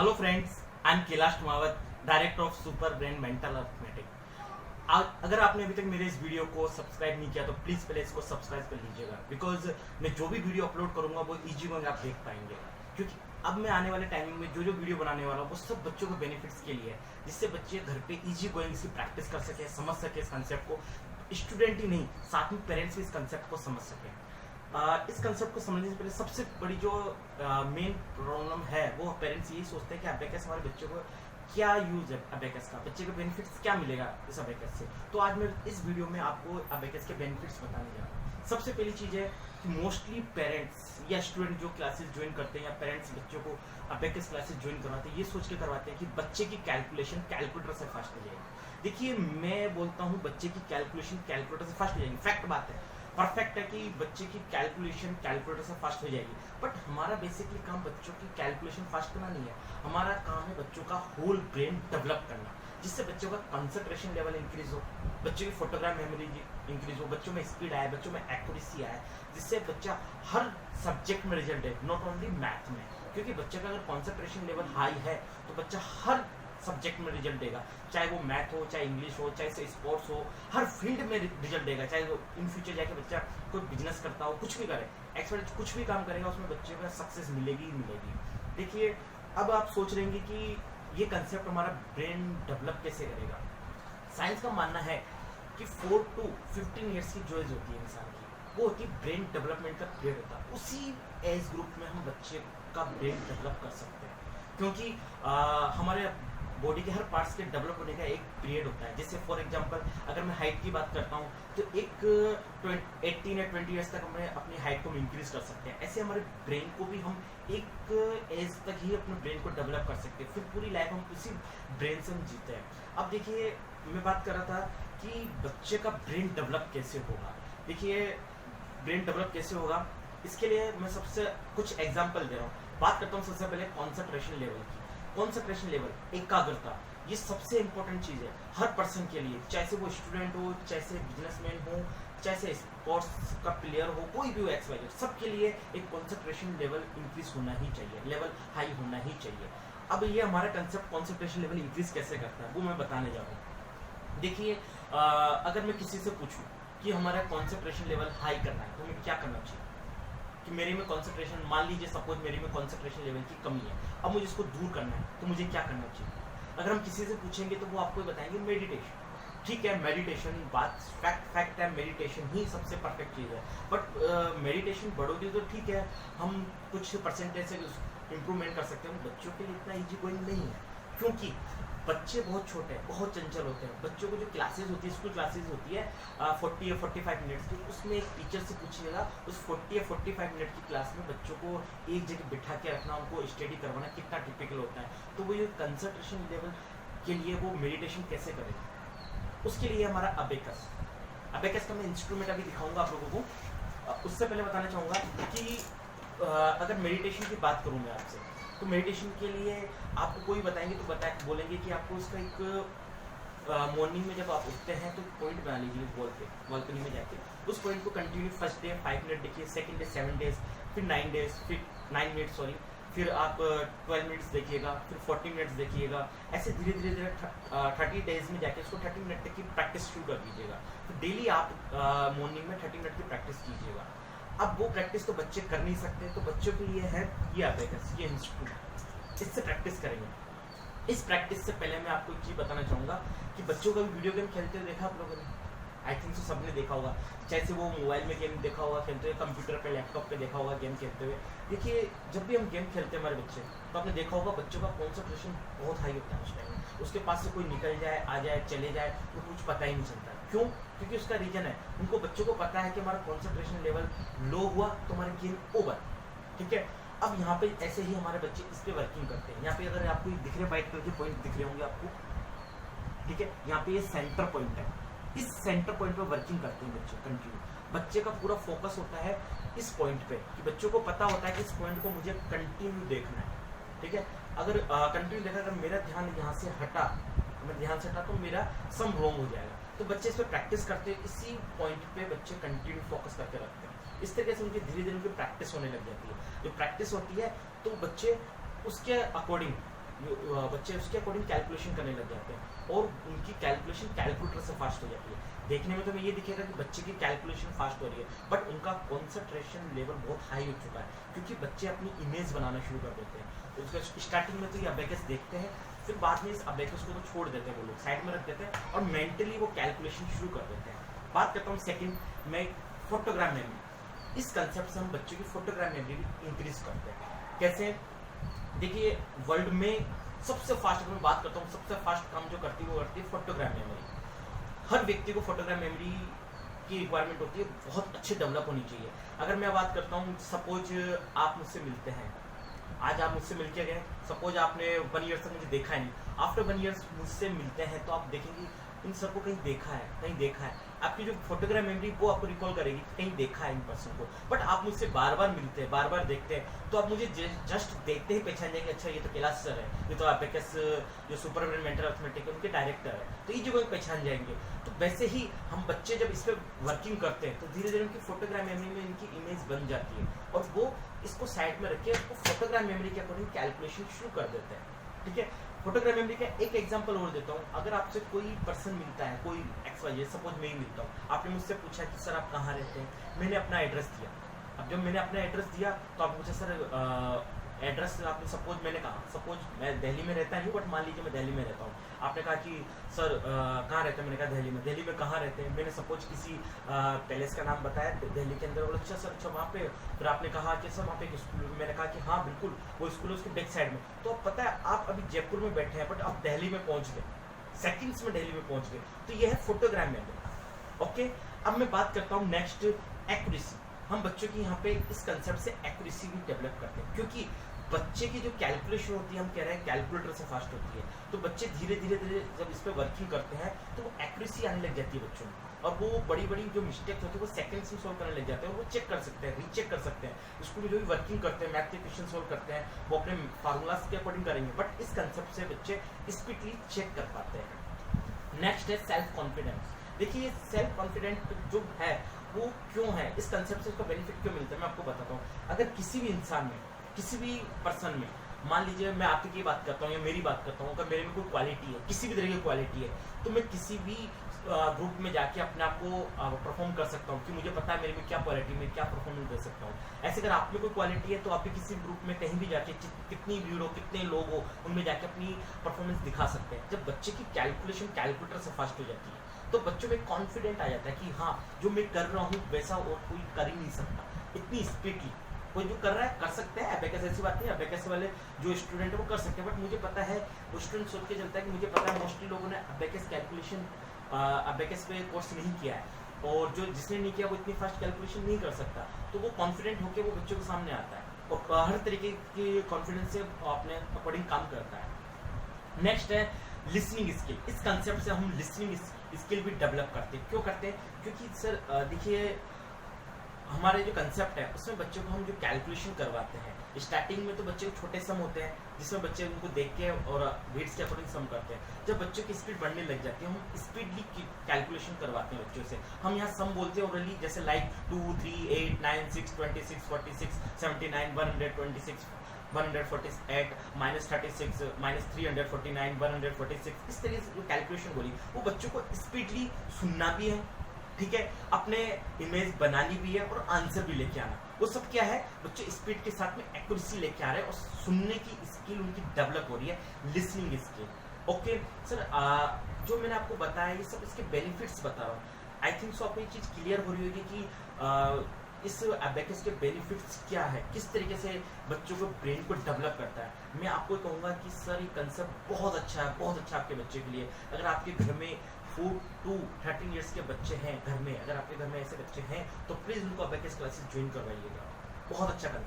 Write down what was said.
Hello friends, I am Kailash Kumawat, director of super brain mental arithmetic. अगर आपने अभी तक मेरे इस वीडियो को सब्सक्राइब नहीं किया तो प्लीज़ पहले इसको सब्सक्राइब कर लीजिएगा, बिकॉज मैं जो भी वीडियो अपलोड करूंगा वो इजी वे में आप देख पाएंगे। क्योंकि अब मैं आने वाले टाइमिंग में जो वीडियो बनाने वाला हूँ वो सब बच्चों के बेनिफिट्स के लिए है, जिससे बच्चे घर पे इजी गोइंग इसकी प्रैक्टिस कर सके, समझ सके इस कंसेप्ट को। स्टूडेंट ही नहीं, साथ में पेरेंट्स भी इस कंसेप्ट को समझ सके। इस कंसेप्ट को समझने से पहले सबसे बड़ी जो मेन प्रॉब्लम है वो पेरेंट्स यही सोचते हैं कि अबेकस हमारे बच्चों को क्या यूज है, अबेकस का बच्चे को बेनिफिट्स क्या मिलेगा इस अबेकस से। तो आज मैं इस वीडियो में आपको अबेकस के बेनिफिट्स बताने जा रहा हूँ। सबसे पहली चीज़ है कि मोस्टली पेरेंट्स या स्टूडेंट जो क्लासेस ज्वाइन करते हैं या पेरेंट्स बच्चों को अबेकस क्लासेस ज्वाइन करवाते हैं, ये सोच के करवाते हैं कि बच्चे की कैलकुलेशन कैलकुलेटर से फास्ट हो जाएगी। देखिए, मैं बोलता हूँ बच्चे की कैलकुलेशन कैलकुलेटर से फास्ट हो जाएगी, फैक्ट बात है, परफेक्ट है कि बच्चे की कैलकुलेशन कैलकुलेटर से फास्ट हो जाएगी। बट हमारा बेसिकली काम बच्चों की कैलकुलेशन फास्ट करना नहीं है, हमारा काम है बच्चों का होल ब्रेन डेवलप करना, जिससे बच्चों का कंसंट्रेशन लेवल इंक्रीज हो, बच्चों की फोटोग्राफ मेमोरी इंक्रीज हो, बच्चों में स्पीड आए, बच्चों में एक्यूरेसी आए, जिससे बच्चा हर सब्जेक्ट में रिजल्ट है, नॉट ओनली मैथ में। क्योंकि बच्चे का अगर कंसंट्रेशन लेवल हाई है तो बच्चा हर सब्जेक्ट में रिजल्ट देगा, चाहे वो मैथ हो, चाहे इंग्लिश हो, चाहे स्पोर्ट्स हो, हर फील्ड में रिजल्ट देगा। चाहे वो इन फ्यूचर जाके बच्चा कोई बिजनेस करता हो, कुछ भी करे, एक्सपर्ट कुछ भी काम करेगा, उसमें बच्चे को सक्सेस मिलेगी ही मिलेगी। देखिए, अब आप सोच रहे हैं कि ये कंसेप्ट हमारा ब्रेन डेवलप कैसे करेगा। साइंस का मानना है कि 4 to 15 ईयर्स की जो एज होती है इंसान की, वो होती है ब्रेन डेवलपमेंट का पीरियड होता है। उसी एज ग्रुप में हम बच्चे का ब्रेन डेवलप कर सकते हैं, क्योंकि हमारे बॉडी के हर पार्ट्स के डेवलप होने का एक पीरियड होता है। जैसे फॉर एग्जांपल अगर मैं हाइट की बात करता हूँ तो एक 18 या 20 ईयर्स तक हमें अपनी हाइट को इंक्रीज कर सकते हैं। ऐसे हमारे ब्रेन को भी हम एक एज तक ही अपने ब्रेन को डेवलप कर सकते हैं, फिर पूरी लाइफ हम उसी ब्रेन से हम जीते हैं। अब देखिए, मैं बात कर रहा था कि बच्चे का ब्रेन डेवलप कैसे होगा। देखिए, ब्रेन डेवलप कैसे होगा, इसके लिए मैं सबसे कुछ एग्जाम्पल दे रहा हूँ। बात करता हूँ सबसे पहले कॉन्सेंट्रेशन लेवल की। कॉन्सेंट्रेशन लेवल, एकाग्रता, ये सबसे इंपॉर्टेंट चीज है हर पर्सन के लिए, चाहे से वो स्टूडेंट हो, चाहे से बिजनेसमैन हो, चाहे से स्पोर्ट्स का प्लेयर हो, कोई भी हो, एक्स वाई जेड, सबके लिए एक कॉन्सेंट्रेशन लेवल इंक्रीज होना ही चाहिए, लेवल हाई होना ही चाहिए। अब ये हमारा कंसेप्ट कॉन्सेंट्रेशन लेवल इंक्रीज कैसे करता है वो मैं बताने जा रहा हूँ। देखिए, अगर मैं किसी से पूछूं कि हमारा कॉन्सेंट्रेशन लेवल हाई करना है तो हमें क्या करना चाहिए, कि मेरे में कंसंट्रेशन, मान लीजिए सपोज मेरे में कंसंट्रेशन लेवल की कमी है, अब मुझे इसको दूर करना है तो मुझे क्या करना चाहिए। अगर हम किसी से पूछेंगे तो वो आपको बताएंगे मेडिटेशन। ठीक है, मेडिटेशन बात फैक्ट है, मेडिटेशन ही सबसे परफेक्ट चीज़ है। बट मेडिटेशन बढ़ोगी तो ठीक है, हम कुछ परसेंटेज से इम्प्रूवमेंट कर सकते हैं। बच्चों के लिए इतना ईजी गोइंग नहीं है, क्योंकि बच्चे बहुत छोटे हैं, बहुत चंचल होते हैं। बच्चों को जो क्लासेस होती है, स्कूल क्लासेस होती है 40 या 45 मिनट्स की, उसमें एक टीचर से पूछिएगा उस 40 या 45 मिनट की क्लास में बच्चों को एक जगह बिठा के रखना, उनको स्टडी करवाना कितना टिपिकल होता है। तो वो ये कंसंट्रेशन लेवल के लिए वो मेडिटेशन कैसे करेगा, उसके लिए हमारा अबेकस का मैं इंस्ट्रूमेंट अभी दिखाऊंगा आप लोगों को। उससे पहले बताना चाहूँगा कि अगर मेडिटेशन की बात करूँ मैं आपसे, तो मेडिटेशन के लिए आपको कोई बताएंगे तो बोलेंगे कि आपको इसका एक मॉर्निंग में जब आप उठते हैं तो पॉइंट बना लीजिए बालकनी में जाके, उस पॉइंट को कंटिन्यू फर्स्ट डे 5 मिनट देखिए, सेकंड डे 7 डेज, फिर 9 डेज, फिर 9 मिनट सॉरी, फिर आप 12 मिनट्स देखिएगा, फिर 40 मिनट्स देखिएगा। ऐसे धीरे धीरे 30 डेज में जाके उसको 30 मिनट तक की प्रैक्टिस शुरू कर दीजिएगा। तो डेली आप मॉर्निंग में 30 मिनट की प्रैक्टिस कीजिएगा। अब वो प्रैक्टिस तो बच्चे कर नहीं सकते, तो बच्चों के लिए है ये अबेकस, ये इंस्ट्रूमेंट, इससे प्रैक्टिस करेंगे। इस प्रैक्टिस से पहले मैं आपको एक चीज़ बताना चाहूँगा कि बच्चों का भी वीडियो गेम खेलते हुए देखा आप लोगों ने, आई थिंक सो सबने देखा होगा, चाहे से वो मोबाइल में गेम देखा होगा खेलते हुए, कंप्यूटर पे, लैपटॉप पे देखा होगा गेम खेलते हुए। देखिए, जब भी हम गेम खेलते हैं हमारे बच्चे, तो आपने देखा होगा बच्चों का कॉन्सेंट्रेशन बहुत हाई होता है उस टाइम। उसके पास से कोई निकल जाए, आ जाए, चले जाए तो कुछ पता ही नहीं चलता। क्यों? क्योंकि उसका रीजन है, उनको बच्चों को पता है कि हमारा कॉन्सेंट्रेशन लेवल लो हुआ तो हमारा गेम ओवर। ठीक है, अब यहाँ पे ऐसे ही हमारे बच्चे इस पे वर्किंग करते हैं। यहाँ पे अगर आपको दिख रहे व्हाइट कलर के पॉइंट दिख रहे होंगे आपको, ठीक है, यहाँ पे ये सेंटर पॉइंट है, इस सेंटर पॉइंट पे वर्किंग करते हैं बच्चे कंटिन्यू। बच्चे का पूरा फोकस होता है इस पॉइंट पे, कि बच्चों को पता होता है कि इस पॉइंट को मुझे कंटिन्यू देखना है। ठीक है, अगर कंटिन्यू देखा, अगर मेरा ध्यान यहाँ से हटा, मैं ध्यान से हटा तो मेरा सम रॉन्ग हो जाएगा। तो बच्चे इस पर प्रैक्टिस करते हैं, इसी पॉइंट पे बच्चे कंटिन्यू फोकस करके रखते हैं। इस तरीके से उनकी धीरे धीरे उनकी प्रैक्टिस होने लग जाती है। जो प्रैक्टिस होती है तो बच्चे उसके अकॉर्डिंग बच्चे उसके अकॉर्डिंग कैलकुलेशन करने लग जाते हैं और उनकी कैलकुलेशन कैलकुलेटर से फास्ट हो जाती है। देखने में तो हमें ये दिखेगा कि बच्चे की कैलकुलेशन फास्ट हो रही है, बट उनका कॉन्सेंट्रेशन लेवल बहुत हाई हो चुका है, क्योंकि बच्चे अपनी इमेज बनाना शुरू कर देते हैं। उसका स्टार्टिंग में तो ये अबेकस देखते हैं, फिर बाद में इस अबेकस को तो छोड़ देते हैं, वो लोग साइड में रख देते हैं और मेंटली वो कैलकुलेशन शुरू कर देते हैं। बात करता हूँ सेकंड में फोटोग्राम मेमोरी। इस कंसेप्ट से हम बच्चों की फोटोग्राम मेमोरी भी इंक्रीज करते हैं। कैसे? देखिए, वर्ल्ड में सबसे फास्ट, अगर मैं बात करता हूँ सबसे फास्ट काम जो करती है वो करती है फोटोग्राम मेमोरी। हर व्यक्ति को फोटोग्राम मेमोरी की रिक्वायरमेंट होती है, बहुत अच्छे डेवलप होनी चाहिए। अगर मैं बात करता हूँ, सपोज आप मुझसे मिलते हैं, आज आप मुझसे मिल के गए, सपोज आपने 1 ईयर तक मुझे देखा है नहीं, आफ्टर 1 ईयर मुझसे मिलते हैं तो आप देखेंगे इन सबको कहीं देखा है, कहीं देखा है। आपकी जो फोटोग्राफ मेमोरी वो आपको रिकॉल करेगी कि कहीं देखा है इन पर्सन को। बट आप मुझसे बार बार मिलते हैं, बार बार देखते हैं, तो आप मुझे जस्ट देखते ही पहचान जाएंगे, अच्छा ये तो कैलाश सर है, ये तो अबेकस जो सुपर ब्रेन मेंटल अर्थमेटिक है उनके डायरेक्टर है, तो ये जो पहचान जाएंगे। तो वैसे ही हम बच्चे जब इस पर वर्किंग करते हैं तो धीरे धीरे उनकी फोटोग्राफ मेमोरी में इनकी इमेज बन जाती है और वो इसको साइड में रखिए, उसको फोटोग्राफ मेमोरी के अकॉर्डिंग कैलकुलेशन शुरू कर देते हैं। ठीक है, फोटोग्राफ मेमोरी का एक एग्जांपल और देता हूँ। अगर आपसे कोई पर्सन मिलता है, कोई XYZ, सपोज मैं ही मिलता हूँ, आपने मुझसे पूछा कि सर आप कहाँ रहते हैं, मैंने अपना एड्रेस दिया। अब जब मैंने अपना एड्रेस दिया तो आप मुझे सर एड्रेस आपने, सपोज मैंने कहा, सपोज मैं दिल्ली में रहता हूँ, बट मान लीजिए मैं दिल्ली में रहता हूँ, आपने कहा कि सर कहाँ रहते हैं, मैंने कहा दिल्ली में। दिल्ली में कहाँ रहते हैं, मैंने सपोज किसी पैलेस का नाम बताया दिल्ली के अंदर, और अच्छा सर, अच्छा वहाँ पे, फिर आपने कहा कि सर वहाँ पे एक स्कूल, मैंने कहा कि हाँ बिल्कुल वो स्कूल है उसके बैक साइड में। तो अब पता है आप अभी जयपुर में बैठे हैं, बट आप दिल्ली में पहुँच गए, सेकेंड्स में दिल्ली में पहुँच गए। तो यह है फोटोग्राफ मेमोरी। ओके, अब मैं बात करता हूँ नेक्स्ट, एक्यूरेसी। हम बच्चों की यहाँ पे इस कंसेप्ट से एक्यूरेसी भी डेवलप करते हैं, क्योंकि बच्चे की जो कैलकुलेशन होती है, हम कह रहे हैं कैलकुलेटर से फास्ट होती है। तो बच्चे धीरे धीरे धीरे जब इस पर वर्किंग करते हैं तो वो एक्यूरेसी आने लग जाती है बच्चों में, और वो बड़ी बड़ी जो मिस्टेक्स होती है वो सेकंड्स में सोल्व करने लग जाते हैं, और वो चेक कर सकते हैं, रीचेक कर सकते हैं। स्कूल में जो भी वर्किंग करते हैं, मैथ के क्वेश्चन सोल्व करते हैं, वो अपने फार्मूलाज के अकॉर्डिंग करेंगे, बट इस कंसेप्ट से बच्चे स्पीडली चेक कर पाते हैं। नेक्स्ट है सेल्फ कॉन्फिडेंस। देखिए, सेल्फ कॉन्फिडेंट जो है वो क्यों है, इस कंसेप्ट से उसका बेनिफिट क्यों मिलता है, मैं आपको बताता हूँ। अगर किसी भी इंसान में, किसी भी पर्सन में, मान लीजिए मैं आपकी बात करता हूँ या मेरी बात करता हूँ, अगर मेरे में कोई क्वालिटी है, किसी भी तरह की क्वालिटी है, तो मैं किसी भी ग्रुप में जाके अपने आप को परफॉर्म कर सकता हूँ कि मुझे पता है मेरे में क्या क्वालिटी, में क्या परफॉर्मेंस दे सकता हूँ। ऐसे अगर आप में कोई क्वालिटी है तो आप भी किसी ग्रुप में कहीं भी जाके, कितनी भीड़ हो, कितने लोग हो, उनमें जाके अपनी परफॉर्मेंस दिखा सकते हैं। जब बच्चे की कैलकुलेशन कैलकुलेटर से फास्ट हो जाती है तो बच्चों में कॉन्फिडेंट आ जाता है कि हाँ, जो मैं कर रहा हूँ वैसा और कोई कर ही नहीं सकता, इतनी स्पीडली। कोई जो कर रहा है कर सकते हैं, अबेकस ऐसी बात नहीं, अबेकस वाले जो स्टूडेंट है वो कर सकते हैं, बट मुझे पता है, वो स्टूडेंट सोच के चलता है कि मुझे पता है मोस्टली लोगों ने अबेकस कैलकुलेशन, अबेकस पे कोर्स नहीं किया है, और जो जिसने नहीं किया वो इतनी फास्ट कैलकुलेशन नहीं कर सकता। तो वो कॉन्फिडेंट होकर वो बच्चों के सामने आता है और हर तरीके के कॉन्फिडेंस से अपने अकॉर्डिंग काम करता है। नेक्स्ट है लिसनिंग स्किल। इस कंसेप्ट से हम लिसनिंग स्किल भी डेवलप करते हैं। क्यों करते हैं? क्योंकि सर देखिए, हमारे जो कंसेप्ट है उसमें बच्चों को हम जो कैलकुलेशन करवाते हैं, स्टार्टिंग में तो बच्चे को छोटे सम होते हैं जिसमें बच्चे उनको देख के और वेट्स के अकॉर्डिंग सम करते हैं। जब बच्चों की स्पीड बढ़ने लग जाती है, हम स्पीडली कैलकुलेशन करवाते हैं बच्चों से। हम यहाँ सम बोलते हैं ओरली, जैसे लाइक 2, 3, 8, 9, 6, 26, 46, 79, 126, 148, -36, -349, 146, इस तरीके से जो कैलकुलेशन बोली वो बच्चों को स्पीडली सुनना भी है, ठीक है, अपने इमेज बनानी भी है और आंसर भी लेके आना। वो सब क्या है, बच्चे स्पीड के साथ में एक्यूरेसी लेके आ रहे हैं और सुनने की स्किल उनकी डेवलप हो रही है, लिसनिंग स्किल। ओके सर, जो मैंने आपको बताया ये सब इसके बेनिफिट्स बता रहा हूँ। आई थिंक सो आपको ये चीज़ क्लियर हो रही होगी कि इस अबेकस के बेनिफिट्स क्या है, किस तरीके से बच्चों को ब्रेन को डेवलप करता है। मैं आपको कहूँगा कि सर ये कंसेप्ट बहुत अच्छा है, बहुत अच्छा आपके बच्चे के लिए। अगर आपके घर में 4 to 13 ईयर्स के बच्चे हैं घर में, अगर आपके घर में ऐसे बच्चे हैं तो प्लीज़ उनको अबेकस क्लासेस ज्वाइन करवाइएगा, बहुत अच्छा कंसेप्ट।